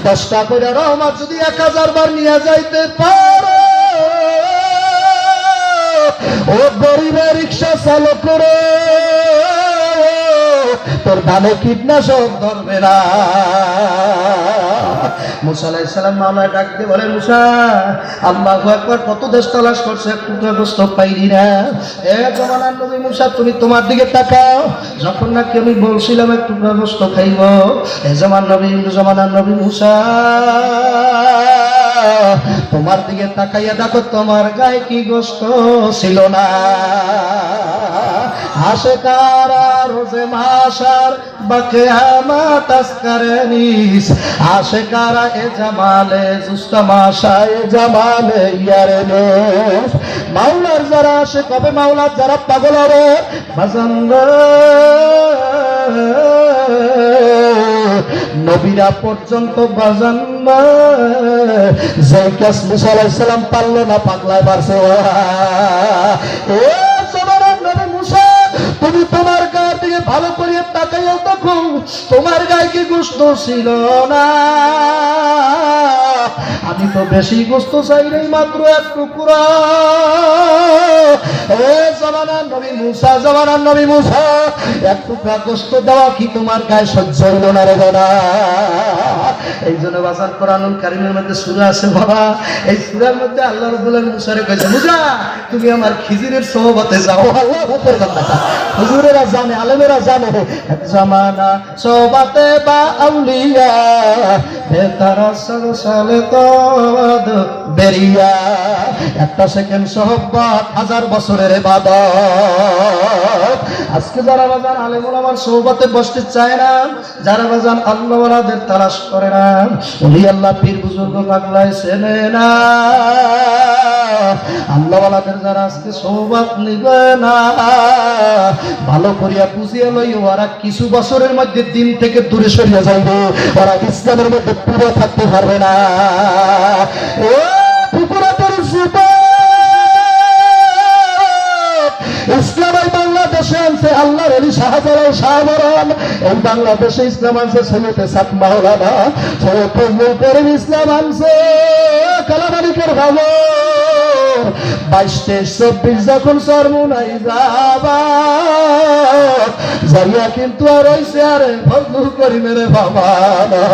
10টা করে রহমত যদি 1000 বার নিয়ে যাইতে পারো, ও গরিবের রিক্সা চালক করে তোর ধানে কীটনাশক ধরবে না। মুসা আলাইহিস সালাম মাওলায় ডাক দিয়ে বলে, মুসা আল্লাহু আকবার, কত দেশ তালাশ করছে, একটু গোস্ত পাইনি না। এ জমানার নবী মুসা, তুমি তোমার দিকে তাকাও, যখন নাকি আমি বলছিলাম একটু গোস্ত খাইব, এ জমানার নবী মুসা তোমার দিকে তাকাইয়া দেখো তোমার গায়ে কি গোস্ত ছিল না। আশেকারা রোজে মাশার বাকিয়ামাত আসকারেনিস, আশেকারা এ জামালে জুস্তা মাশা এ জামালে ইয়ারে নেস। মাওলার যারা আশিক হবে, মাওলার যারা পাগল হবে, বাজান নবীরা পর্যন্ত বাজান যে কাজ মুসা আলাইহিস সালাম পারলো না, পাগলায় পারছে। ও জমানার নবী মুসা, তুমি তোমার গায়ের দিকে ভালো করে তাকাইও, তখন তোমার গায়ে কি গোশত ছিল না? আমি তো বেশি গোশত চাই নাই, মাত্র এক টুকরা। এ জমানার নবী মুসা, এক টুকরা গোশত দেওয়া কি তোমার গায়ে সহ্য হইল না রে গোনা? এই জন্য বাজার কোরআনুল কারীমের মধ্যে সূরা আছে বাবা, এই সূরার মধ্যে আল্লাহ রাব্বুল আলামিন মুসারে কইছে, মুসা তুমি আমার খিজিরের সোহবতে যাও। আল্লাহ ভক্তের কথা, হুজুরেরা জানে, আলেমেরা জানে, এক জামানা সোহবতে বা আউলিয়া হে তারা সালে তো বেরিয়া। একটা সেকেন্ড সোহবত 1000 বছরের ইবাদত। আজকে যারা বাজান আলেম ওলামার সোহবতে বসতে চায় না, যারা বাজান আল্লাহ ওয়ালাদের তালাশ করে না, ওলি আল্লাহ পীর বুজুর্গ পাগলায় চেনে না, আল্লাহ ওয়ালাদের যারা আজকে সোহবত নিবে না, ভালো করিয়া বুঝিয়ে লই, ওরা কিছু বছরের মধ্যে দিন থেকে দূরে সরিয়ে যাইবে, ওরা ইসলামের মধ্যে পুরো থাকতে পারবে না। ও পুকুরাতের ইসলাম এই বাংলাদেশে আনছে আল্লাহর ওলি শাহজালাল শাহবরান, এই বাংলাদেশে ইসলাম আনছে সৈয়দে সাত মাওলানা, সৈয়দ ফজলুল করিম ইসলাম আনছে কালামালিকের খবর। 22, 23, 24 যখন সরমুনাই যাবা যাইয়া কিন্তু আর হইছে আরে ফজলুল করিমের বাবা না,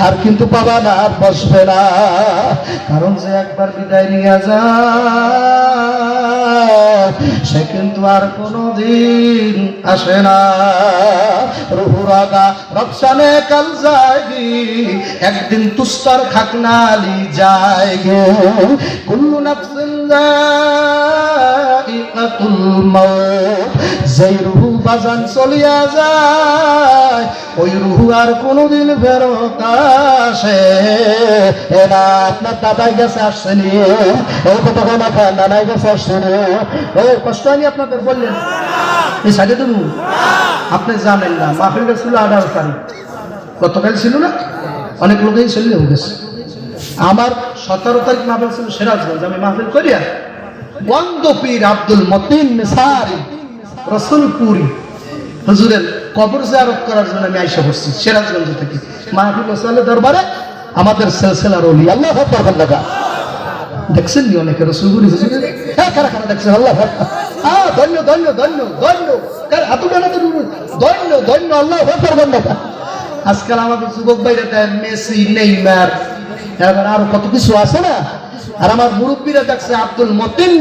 আর কিন্তু পাবা না, আর বসবে না। কারণ যে একবার বিদায় নিয়ে যায় সে কিন্তু আর কোনদিন আসে না। রুহুর আগা রফসানে কাল যায়গি, একদিন তুস্তার খাকনালি যায়গে। কুল্লু নাফসিন যায়িকাতুল মাউত, যেই রুহু বাজান চলিয়া যায় ওই রুহু আর কোনদিন ফেরত আসে না। আপনার দাদাই গেছে আসছেনি, এই কথা না খান, নানাই গেছে আসছেনি, এই কষ্ট হয়নি আপনাদের? বললেন এই সাইডে তুমি আপনি জানেন না, মাহফিলটা ছিল 18 তারিখ, গতকাল ছিল না, অনেক লোকেই চলে গেছে। আমার 17 তারিখ মাহফিল ছিল সিরাজগঞ্জ, আমি মাহফিল করিয়া বন্দপীর আব্দুল মতিন নিসারি রসুলপুরি হুজুরের কবর জিয়ারত করার জন্য আমি আইসা বসছি সিরাজগঞ্জ থেকে। মাহফিল ওসলে দরবারে আমাদের সিলসিলার ওলি আল্লাহ আকবার লাগা দেখছেন নি অনেকে রসুলপুরি হুজুরের, হ্যাঁ কারা কারা দেখছেন? আল্লাহ ধন্য ধন্য ধন্য ধন্য, ধন্য ধন্য আল্লাহ আকবার লাগা। আজকাল আমাদের যুবক ভাইরা দেয় মেসি, নেইমার, এবার আরো কত কিছু আছে না। আর আমার মুরব্বীরা দেখছে আব্দুল মতিন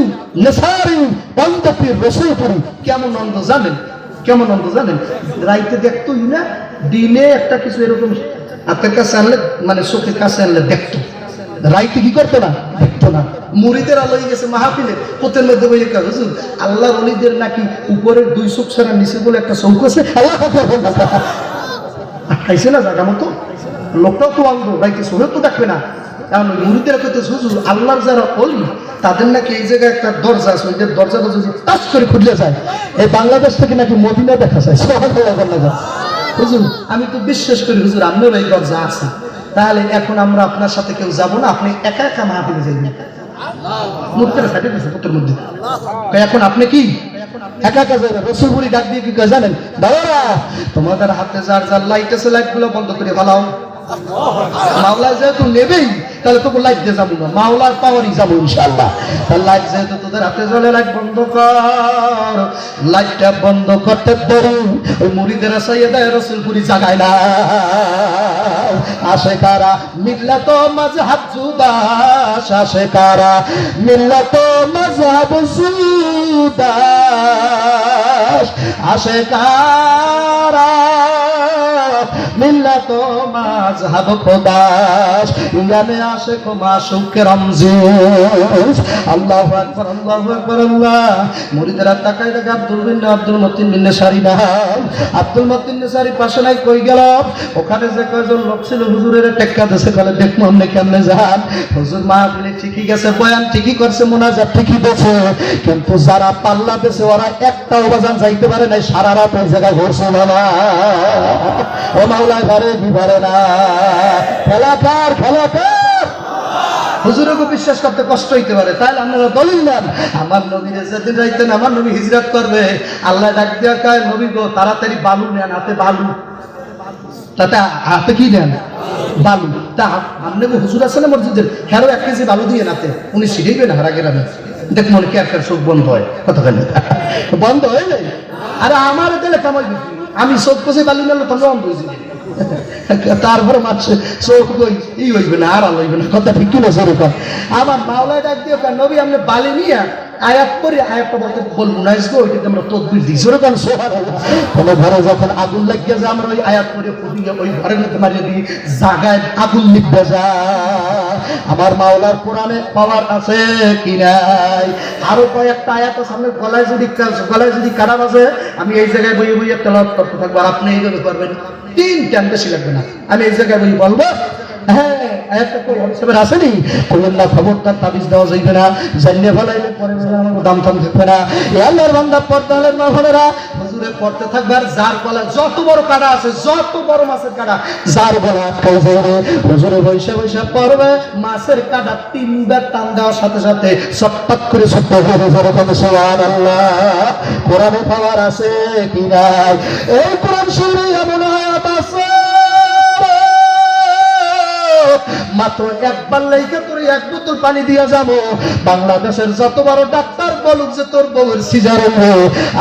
নেসারি বন্দপীর রসুলপুরি। কেমন আনন্দ জানেন, কেমন আনন্দ জানেন? রাইতে দেখতোই না, দিনে একটা কিছু এরকম হাতের কাছে আনলে, মানে চোখের কাছে আনলে দেখতো, রাইতে কি করতো না, দেখতো না। মুরিদের আলোই গেছে মাহফিলে, পোতের মধ্যে বলে হুজুর আল্লাহর ওলিদের নাকি উপরের 2 চোখ ছাড়া নিচে বলে একটা চৌক আছে, আল্লাহ খাইছে না জায়গা মতো। লোকটাও তো আনবো রাইতে চোখে তো দেখবে না। কারণ ওই মুরিদের কথা হুজুর আল্লাহর যারা ওলি তাদের নাকি এই জায়গায় একটা দরজা আছে, ওই দরজাটা যদি টাচ করে খুলে যায় এই বাংলাদেশ থেকে নাকি মদিনা দেখা যায়। হুজুর আমি তো বিশ্বাস করি হুজুর আপনার এই দরজা আছে, তাহলে এখন আমরা আপনার সাথে কেউ যাবো না, আপনি একা একা মাহফিলে যাইবেন। মুখের সাথে দিয়েছে পোতের মধ্যে, এখন আপনি কি একা একা যাবে রসুলপুরি ডাক দিয়ে কি কয় জানেন দাদারা তোমাদের হাতে যার যার লাইট আছে লাইট গুলো বন্ধ করে ফেলাও মাওলা যেহেতু নেবেই তাহলে তোকে লাইট দিয়ে যাবো না মাওলার পাওয়ারই যাবো ইনশাআল্লাহ তার লাইট যেহেতু তোদের হাতে জ্বলে লাইট বন্ধ কর লাইটটা বন্ধ করতে দেরি ওই মুরিদেরা সাইয়েদা রসুলপুরি জাগায় না আসে কারা মিল্লাত মাযহাব জুদাস আসে কারা মিল্লাত মাযহাব জুদাস আসে কারা মিল্লাত মাযহাব খোদাস ইয়ানে আসে কো মাসুক রমজিস আল্লাহু আকবার আল্লাহু আকবার আল্লাহ মুরিদরা তাকায় দেখে আব্দুল মতিন বিন নেসারি না আব্দুল মতিন নেসারি পাশে নাই কই গেল ওখানে যে কয়জন লোক ছিল হুজুরের টেক্কা দেশে বলে দেখবো আপনি কেমনে যান হুজুর মাহফিলে ঠিকই গেছে বয়ান ঠিকই করছে মুনাজাত ঠিকই দিয়েছে কিন্তু যারা পাল্লা দিয়েছে ওরা একটাও বাজান যাইতে পারে নাই সারা রাত ওই জায়গায় ঘুরছে বাবা ও মাওলা ঘরে কি পারে না খেলাকার হুজুরকে বিশ্বাস করতে কষ্ট হইতে পারে তাহলে আপনারা দলিল নেন আমার নবীর যেদিন যাইতেন আমার নবী হিজরত করবে আল্লাহ ডাক দিয়া কয় নবী গো তাড়াতাড়ি বালু নেন হাতে বালু তাতে হাতে কি নেন বালু তা আপনি হুজুর আছে না মসজিদের হ্যাঁ 1 কেজি বালু দিয়ে নাতে উনি শিখাইবেন হারা গেলামে দেখ মনে কি একটা চোখ বন্ধ হয় কতখানি বন্ধ হয়ে যায় আরে আমার দিলে কামাই আমি চোখ কষে বালু নিলে তোমরা বন্ধ হয়েছি তারপরে মাছ চোখ ই হইবে না আর হইবে না কথা ঠিক কিনা সেরকম আমার মাওলায় ডাক দিয়ে নবী আপনি বালি নিয়ে আয়াত করে আয়াতটা বলতে বলবো না আসবো ওইটাতে আমরা তদবির দিই সেরকম কোনো ঘরে যখন আগুন লাগিয়ে যায় আমরা ওই আয়াত করে ফুটিয়ে ওই ঘরের মধ্যে মারিয়ে দিই জাগায় আগুন নিভবে যায় আমার মাওলার কোরআনে পাওয়ার আছে কি নাই আরো কয়েকটা আয়াত সামনে গলায় যদি কাটা আছে আমি এই জায়গায় বইয়ে বইয়ে তেলাওয়াত করতে থাকবো আর আপনি এইভাবে করবেন 3 টাইম বেশি লাগবে না আমি এই জায়গায় বই বলবো হ্যাঁ আয়াতটা কই হিসেবে আসেনি কইলেন না খবরদার তাবিজ দেওয়া যাইবে না জানিয়ে ফেলাইলে পরে আমার দাম থাকবে না এই আল্লাহর বান্দা পড়তালের না হলেরা হুজুরে পড়তে থাকবে আর যার গলা যত বড় কাটা আছে যত বড় মাছের কাটা যার গলা আটকাই যাবে হুজুরে বৈশা পড়বে মাছের কাটা 3 বার টান দেওয়ার সাথে সাথে চটপট করে ছোট্ট হয়ে যাবে সুবহানাল্লাহ কোরআনে পাওয়ার আছে কি নাই এই কোরআন শরীফে এমন আয়াত আছে মাত্র একবার লাইকা তোর 1 বোতল পানি দিয়া যাবো বাংলাদেশের যত বড় ডাক্তার বলুক যে তোর বউয়ের সিজারে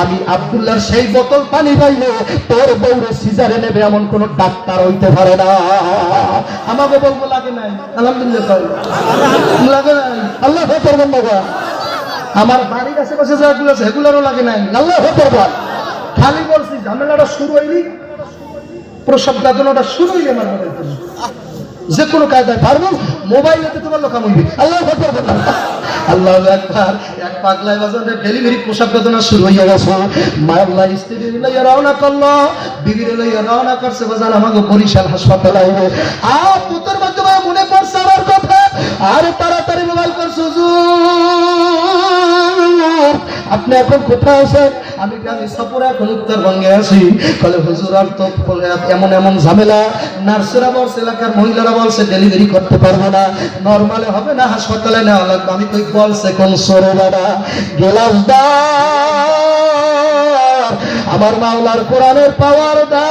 আমি আব্দুল্লাহর সেই বোতল পানি পাইলে তোর বউয়ের সিজারে নেবে এমন কোন ডাক্তার হইতে পারে না আমাকে বলবো লাগে নাই আলহামদুলিল্লাহ লাগে নাই আল্লাহ করবেন বাবা আমার বাড়ির আশেপাশে যেগুলো আছে সেগুলোরও লাগে নাই আল্লাহ করবেন খালি বলছি ঝামেলাটা শুরু হয়নি প্রসব বেদনাটা শুরু হইলে আমার মনে যে কোনো কায়দায় পারবো মোবাইলেতে তোমার লোক আমলবি আল্লাহ আকবার আল্লাহু আকবার এক পাগলায় বাজারে ডেলিভারি প্রসব বেদনা শুরু হয়ে গেছে মাওলা স্ত্রী লইয়া রওনা করলো বিবির লইয়া রওনা করছে বাজার আমাকে বরিশাল হাসপাতালে আইবে পুত্রের মাধ্যমে মনে পড়ছে আমার কথা আর তাড়াতাড়ি মোবাইল করছে হুজুর আপনি এখন কোথায় আছেন আমি সপুরা এখন উত্তরবঙ্গে আছি বলে হুজুর আর তো এমন ঝামেলা নার্সেরা বলছে এলাকার মহিলারা বলছে ডেলিভারি করতে পারবো না নরমালে হবে না হাসপাতালে নেওয়া লাগবে আমি কই বলছে কোন সরে দাদা গেলাস দা আমার মাওলার কোরআনের পাওয়ার দা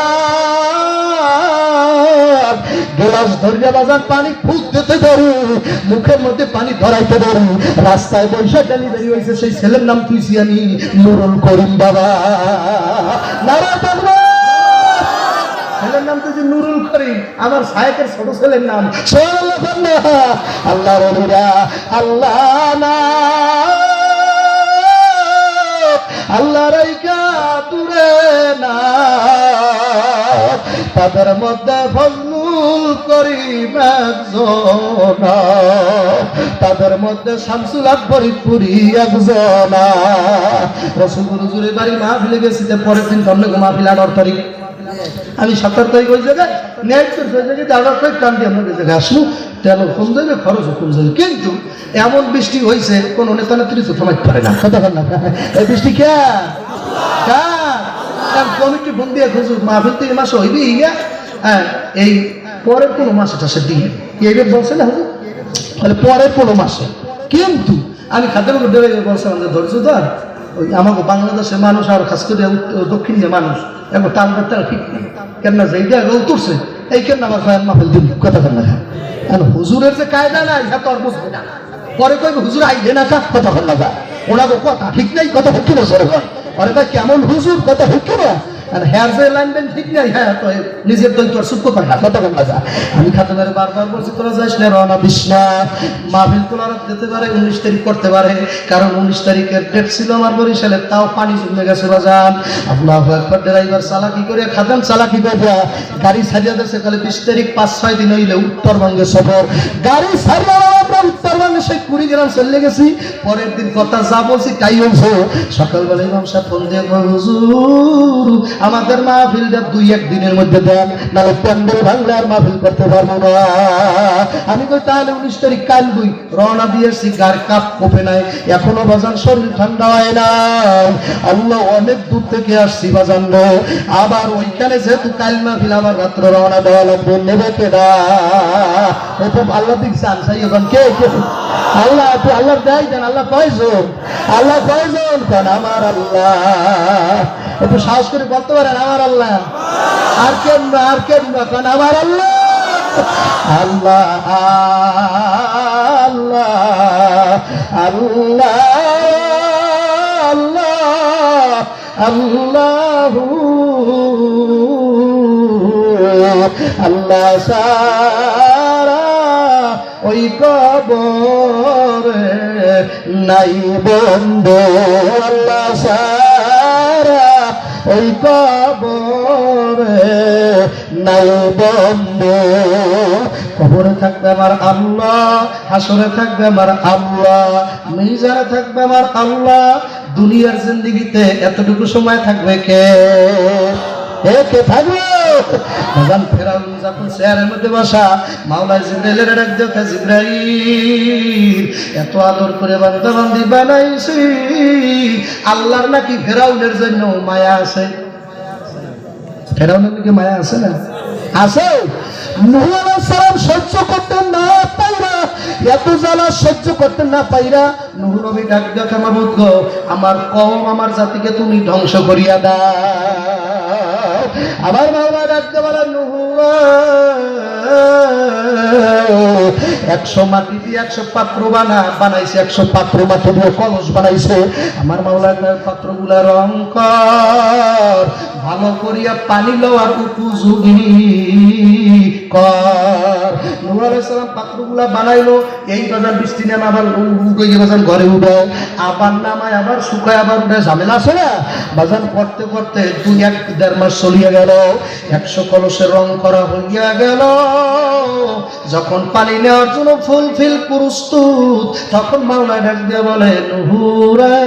গ্লাস ধরিয়া বাজার পানি ফুক দিতে ধরি মুখের মধ্যে পানি ধরাইতে ধরি রাস্তায় বৈশা ডেলিভারি হয়েছে সেই ছেলের নাম তুইছি আমি নুরুল করিম বাবা ছেলের নাম তুই নুরুল করিম আমার সাহেবের ছোট ছেলের নাম আল্লাহ রবিরা আল্লাহ না আল্লাহ রাইকা দূরে না তাদের মধ্যে ফজলুল করিম একজন তাদের মধ্যে শামসুল ফরিদপুরি একজন রসুলপুর হুজুরের বাড়ি মাহফিলে গেছি পরের দিন সামনে মাহফিল 18 তারিখ আমি 17 তারিখ ওই জায়গায় টান দিয়ে আমরা জায়গায় আসবো তেল কম যাবে খরচ কম যাবে কিন্তু এমন বৃষ্টি হয়েছে কোন নেতা নেত্রী তো থামাইতে পারে না কথা বল না এই বৃষ্টি কমিটি ফোন দিয়ে খুঁজুক মাহফিল তো এই মাসে হইবে হ্যাঁ এই পরের কোনো মাসে টাসে দিয়ে এইবার বলছে না হুজুর তাহলে পরের কোনো মাসে কিন্তু আমি খাদ্য বলছে আমাদের ধৈর্য ধর ওই আমাকে বাংলাদেশের মানুষ আর খাস করে দক্ষিণের মানুষ এখন তাল তাল ঠিক নেই কেন না যেইটা উঠছে এই কেন আমার ভাইয়ের মাহফিল দিন কথা কেন না এখন হুজুরের যে কায়দা না ইহা তো আর বুঝবে না পরে কই হুজুর আইলে না কথা কেন না ওনাকে কথা ঠিক নেই কথা হচ্ছে না সরে আরে ভাই কেমন হুজুর কথা হচ্ছে না আর হেয়ার যে লাইনবেন ঠিক নাই হ্যাঁ তো নিজের দৈত্য আর সুখ করে না কত কম না আমি খাতে পারে বারবার বলছি তোরা যাইস না রওনা দিস না মাহফিল তোলা যেতে পারে 19 তারিখ করতে পারে কারণ 19 তারিখের ডেট ছিল আমার বরিশালে তাও পানি জমে গেছে বাজান আল্লাহু আকবার ড্রাইভার চালাকি করে খাদান চালাকি করে গাড়ি ছাড়িয়ে দিয়েছে কালে 20 তারিখ 5-6 দিন হইলে উত্তরবঙ্গে সফর গাড়ি ছাড়িয়ে আমরা উত্তরবঙ্গে সেই কুড়িগ্রাম চলে গেছি পরের দিন কথা যা বলছি তাই হয়েছে সকালবেলা ইমাম সাহেব ফোন দিয়ে হুজুর আমাদের মাহফিলটা 2-1 দিনের মধ্যে দেন নাহলে প্যান্ডেল ভাঙলে আর মাহফিল করতে পারবো না আমি কই তাহলে 19 তারিখ কাল দুই রওনা দিয়েছি গাড়ি কাপ কোপে নাই এখনো বাজান শরীর ঠান্ডা হয় না আল্লাহ অনেক দূর থেকে আসছি বাজান রে আবার ওইখানে যেহেতু কাল মাহফিল আমার রাত্রে রওনা দেওয়া লাগবে নেবে কেডা এটা আল্লাহ দিক চান চাই এখন কে আল্লাহ আল্লাহ দেয় দেন আল্লাহ কয়জন কোন আমার আল্লাহ একটু সাহস করে বলতে পারেন আমার আল্লাহ আর কেন কোন আমার আল্লাহ আল্লাহ আল্লাহ আল্লাহ আল্লাহ আল্লাহ সারা ওই কবরে নাই বন্ধু আল্লাহ সারা ওই কবরে নাই বন্ধু কবরে থাকবে আমার আল্লাহ হাসরে থাকবে আমার আল্লাহ মিজানে থাকবে আমার আল্লাহ দুনিয়ার জিন্দেগিতে এতটুকু সময় থাকবে কে থাকবে ভগবান ফেরাউন যখন চেয়ারের মধ্যে বসা মাওলা জিবরাইলের ডাক দেখে জিবরাইল এত আদর করে বান্দাবান্দি বানাইছি আল্লাহর নাকি ফেরাউনের জন্য মায়া আছে ফেরাউনের নাকি মায়া আছে না আছে নূহ আলাইহিস সালাম সহ্য করতেন না পাইরা এত জ্বালা সহ্য করতেন না পাইরা নূহ নবী ডাক দেখে মাবুদ গো আমার কওম আমার জাতিকে তুমি ধ্বংস করিয়া দাও আবার মাওলা ডাকতে বলেন নূহ 100 মাটি দিয়ে 100 পাত্র বানাইছে 100 পাত্র মাটি দিয়ে কলস বানাইছে আমার মাওলা পাত্রগুলা রং কর ভালো করিয়া পানি লওয়ার উপযোগী কর নূহ আলাইহিস সালাম পাত্রগুলা বানাইলো এই বাজার বৃষ্টি নামে আবার উড়ে বাজার ঘরে উঠে আবার নামায় আবার শুকায় আবার উঠে ঝামেলা আছে না বাজার করতে করতে 2-1.5 মাস চলিয়া গেল 100 কলসের রং করা হইয়া গেল যখন পানি নেওয়ার জন্য ফুলফিল প্রস্তুত তখন মাওলা ডাক দিয়ে বলে নূহ রে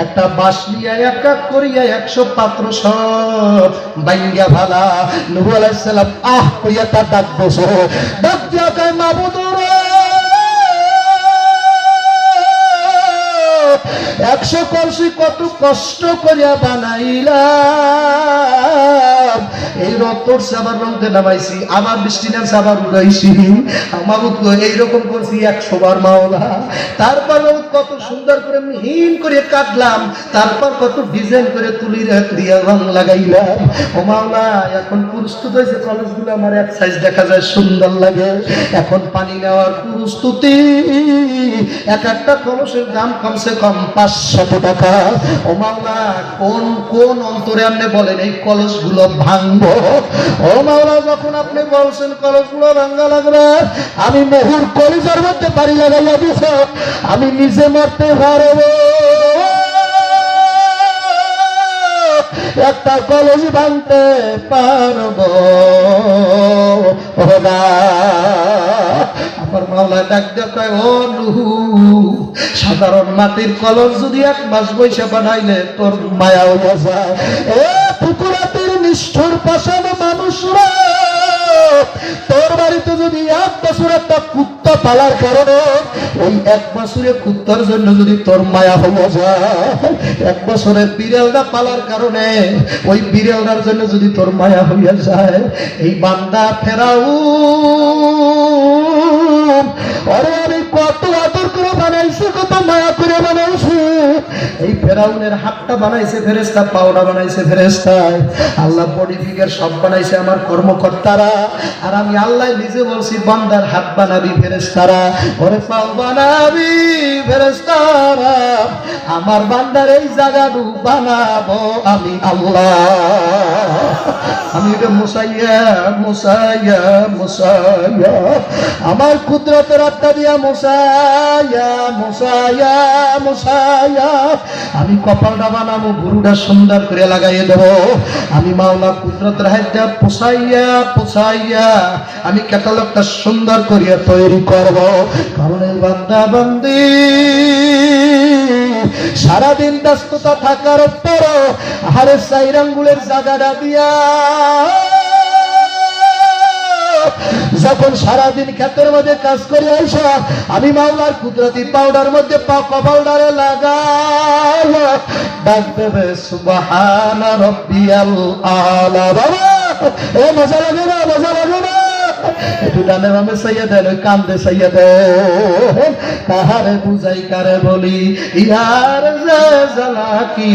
একটা বাঁশ নিয়ে এক করিয়া 100 পাত্র সব বাইঙ্গা ভালা নূহ আলাইহিস সালাম কইয়া তার ডাক বসো ডাক দিয়া কয় মাবুদ রে 100 কলসি কত কষ্ট করিয়া বানাইলাম এই রক্তর আবার রংতে নামাইছি আবার বৃষ্টি নামছে আবার উড়াইছি মাবুদ গো এইরকম করছি 100 বার মাওলা তারপর কত সুন্দর করে মিহিন করে কাটলাম তারপর কত ডিজাইন করে তুলি দিয়া রং লাগাইলাম ও মাওলা এখন প্রস্তুত হয়েছে কলসগুলো আমার এক সাইজ দেখা যায় সুন্দর লাগে এখন পানি নেওয়ার প্রস্তুতি একটা কলসের দাম কমসে কম 500 টাকা ও মাওলা কোন কোন অন্তরে আপনি বলেন এই কলসগুলো ভাঙবো ও মাওলা যখন আপনি বলছেন কলসগুলো ভাঙা লাগবে আমি মহুর কলিজার মধ্যে বাড়ি লাগাইয়া দিছ আমি নিজে মরতে পারবো একটা কলস ভাঙতে পারবো না আমার মাওলা ডাক দেয় ও নূহ সাধারণ মাটির কলস যদি 1 মাস বৈশা বানাইলে তোর মায়া হইয়া যায় এ পুকুরাতির নিষ্ঠুর পাষাণ মানুষরা তোর বাড়িতে যদি 1 বছর একটা কুত্তা পালার কারণে ওই 1 বছরের কুত্তার জন্য যদি তোর মায়া হইয়া যায় 1 বছরের বিড়ালটা পালার কারণে ওই বিড়ালটার জন্য যদি তোর মায়া হইয়া যায় এই বান্দা ফেরাউন আরে আমি কত আদর করে বানাইছি কত মায়া করে বানাইছি এই ফেরাউনের হাতটা বানাইছে ফেরেশতা, পাওটা বানাইছে ফেরেশতায়, আল্লাহ বডি ফিগার সব বানাইছে আমার কর্মকর্তারা। আর আমি আল্লাহ নিজে বলছি বান্দার হাত বানাবি ফেরেশতারা, ওরে পাও বানাবি ফেরেশতারা, আমার বান্দার এই জায়গাটু বানাবো আমি আল্লাহ। আমি এটা মুসাইয়া মুসাইয়া মুসাইয়া আমার কুদরতের আত্মা দিয়া মুসাইয়া মুসাইয়া মুসাইয়া আমি কপালটা বানাবো, গুরুটা সুন্দর করে লাগাইয়ে দেবো। আমি মাওলা কুদরতের হাতটা পোষাইয়া পোষাইয়া আমি ক্যাটালগটা সুন্দর করিয়া তৈরি করব। কারণ এই বান্দা বান্দি সারাদিন ব্যস্ততা থাকার পরও আহারে চাইর আঙ্গুলের জায়গাটা দিয়া যখন সারাদিন ক্ষেতের মধ্যে কাজ করে আইসা আমি মাওলার কুদরতি পাউডার মধ্যে কপালটারে লাগাই ডাক দেবে সুবহানা রাব্বিয়াল আলা। বাবা এ মজা লাগে না, মজা লাগে না? একটু ডানে বামে সাইয়া দেন, কান্দে সাইয়া দেন, কাহারে বুঝাই কারে বলি ইয়ার যে জ্বালাকি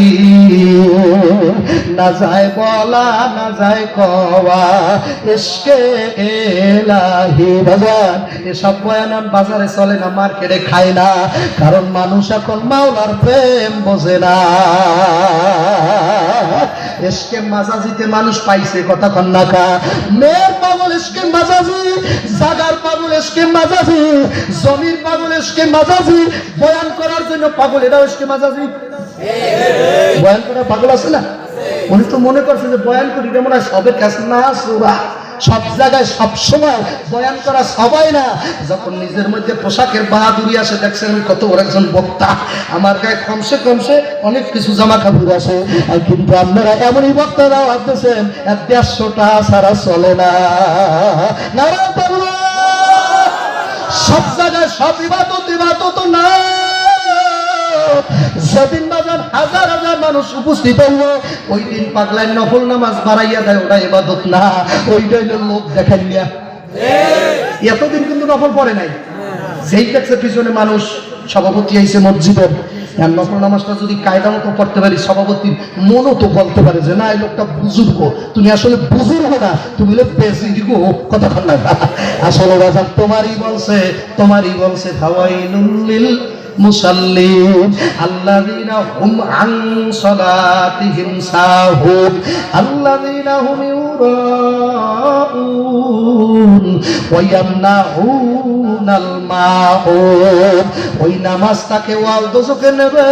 না যায় বলা না যায় কওয়া ইশকে এলাহি। বাজার এসব বয়ান বাজারে চলে না, মার্কেটে খায় না, কারণ মানুষ এখন মাওলার প্রেম বোঝে না। ইশকে মাজাজিতে মানুষ পাইছে কথা কন্যাকা, মেয়ের পাগল ইশকে মাজাজি, জাগার পাগল ইশকে মাজাজি, জমির পাগল ইশকে মাজাজি, বয়ান করার জন্য পাগল এটাও ইশকে মাজাজি। বয়ান করার পাগল আছে না? উনি তো মনে করছে যে বয়ান করি এটা মনে হয় সবের কাছে না, সুরা সব জায়গায় সব সময় বয়ান করা সবাই না। যখন নিজের মধ্যে পোশাকের বাহাদুরি আসে, দেখছেন আমি কত বড় একজন বক্তা, আমার গায়ে কমসে কমসে অনেক কিছু জামা কাপড় আছে, আর কিন্তু আপনারা এমনই বক্তারাও আসতেছেন 150টা ছাড়া চলে না। সব জায়গায় সব ইবাদত ইবাদত না। যেদিন বাজার হাজার হাজার মানুষ উপস্থিত হইল ওই দিন পাগলায় নফল নামাজ বাড়াইয়া দেয়, ওটা ইবাদত না, ওইটা হইল লোক দেখান নিয়া। এতদিন কিন্তু নফল পড়ে নাই, যেই দেখছে পিছনে মানুষ সভাপতি আইছে মসজিদের, নফল নামাজটা যদি কায়দা মতো পড়তে পারি, সভাপতির মনও তো বলতে পারে যে না এই লোকটা বুজুর্গ, তুমি আসলে বুজুর্গ না, তুমি হলে বেজির্গ, কতক্ষণ না। আসলে বাজার তোমারই বলছে ফাওয়াইলুল লিল মুসাল্লিন আল্লাযীনা হুম আন সালাতিহিম সাহুন আল্লাযীনা হুম ইউরাউন ওয়া ইয়ামনাউনাল মাউন। ওই নামাজটাকে ওয়াল দোজখে নেবে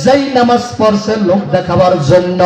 যেই নামাজ পড়ছে লোক দেখাবার জন্য।